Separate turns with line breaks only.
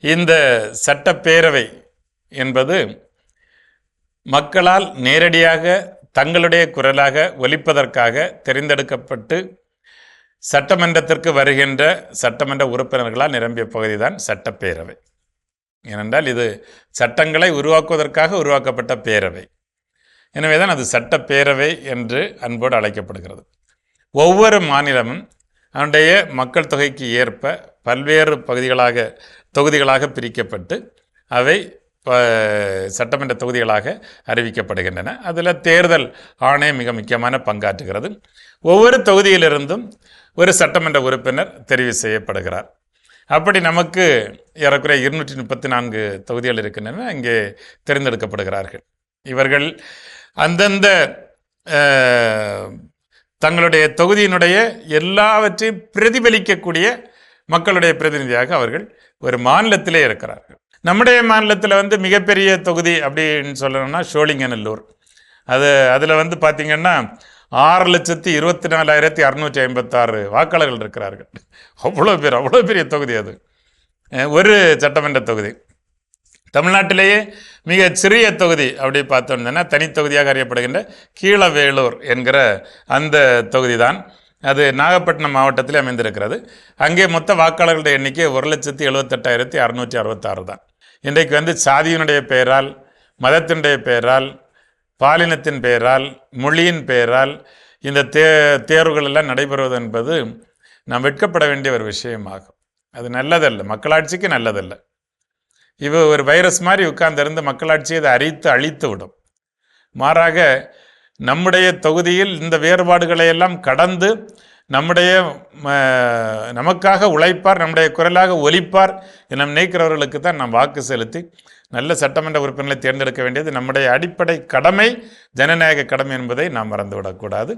இந்த சட்டப்பேரவை என்பது மக்களால் நேரடியாக தங்களுடைய குரலாக ஒலிப்பதற்காக தெரிந்தெடுக்கப்பட்டு சட்டமன்றத்திற்கு வருகின்ற சட்டமன்ற உறுப்பினர்களால் நிரம்பிய பகுதிதான் சட்டப்பேரவை. ஏனென்றால் இது சட்டங்களை உருவாக்குவதற்காக உருவாக்கப்பட்ட பேரவை. எனவேதான் அது சட்டப்பேரவை என்று அன்போடு அழைக்கப்படுகிறது. ஒவ்வொரு மாநிலமும் அதனுடைய மக்கள் தொகைக்கு ஏற்ப பல்வேறு தொகுதிகளாக பிரிக்கப்பட்டு அவை சட்டமன்ற தொகுதிகளாக அறிவிக்கப்படுகின்றன. அதில் தேர்தல் ஆணையம் மிக முக்கியமான பங்காற்றுகிறது. ஒவ்வொரு தொகுதியிலிருந்தும் ஒரு சட்டமன்ற உறுப்பினர் தெரிவு செய்யப்படுகிறார். அப்படி நமக்கு ஏறக்குறைய 234 தொகுதிகள் இருக்கின்றன. அங்கே தேர்ந்தெடுக்கப்படுகிறார்கள். இவர்கள் அந்தந்த தங்களுடைய தொகுதியினுடைய எல்லாவற்றையும் பிரதிபலிக்கக்கூடிய மக்களுடைய பிரதிநிதியாக அவர்கள் ஒரு மாநிலத்திலே இருக்கிறார்கள். நம்முடைய மாநிலத்தில் மிகப்பெரிய தொகுதி அப்படின்னு சொல்லணும்னா சோழிங்கநல்லூர். அதில் பார்த்திங்கன்னா 6,24,656 வாக்காளர்கள் இருக்கிறார்கள். அவ்வளோ பெரிய தொகுதி. அது ஒரு சட்டமன்ற தொகுதி. தமிழ்நாட்டிலேயே மிக சிறிய தொகுதி அப்படி பார்த்தோம்னா தனித்தொகுதியாக அறியப்படுகின்ற கீழவேலூர் என்கிற அந்த தொகுதி தான். அது நாகப்பட்டினம் மாவட்டத்தில் அமைந்திருக்கிறது. அங்கே மொத்த வாக்காளர்களுடைய எண்ணிக்கை 1,78,666 தான். இன்றைக்கு சாதியினுடைய பெயரால், மதத்தினுடைய பெயரால், பாலினத்தின் பெயரால், மொழியின் பெயரால் இந்த தேர்வுகள் எல்லாம் நடைபெறுவது என்பது நாம் வெட்கப்பட வேண்டிய ஒரு விஷயமாகும். அது நல்லதல்ல, மக்களாட்சிக்கு நல்லதல்ல. ஒரு வைரஸ் மாதிரி உட்கார்ந்திருந்து மக்களாட்சியை அதை அழித்து விடும். மாறாக நம்முடைய தொகுதியில் இந்த வேறுபாடுகளை எல்லாம் கடந்து நமக்காக உழைப்பார், நம்முடைய குரலாக ஒலிப்பார் என நினைக்கிறவர்களுக்கு தான் நாம் வாக்கு செலுத்தி நல்ல சட்டமன்ற உறுப்பினர்களை தேர்ந்தெடுக்க வேண்டியது நம்முடைய அடிப்படை கடமை, ஜனநாயக கடமை என்பதை நாம் மறந்துவிடக்கூடாது.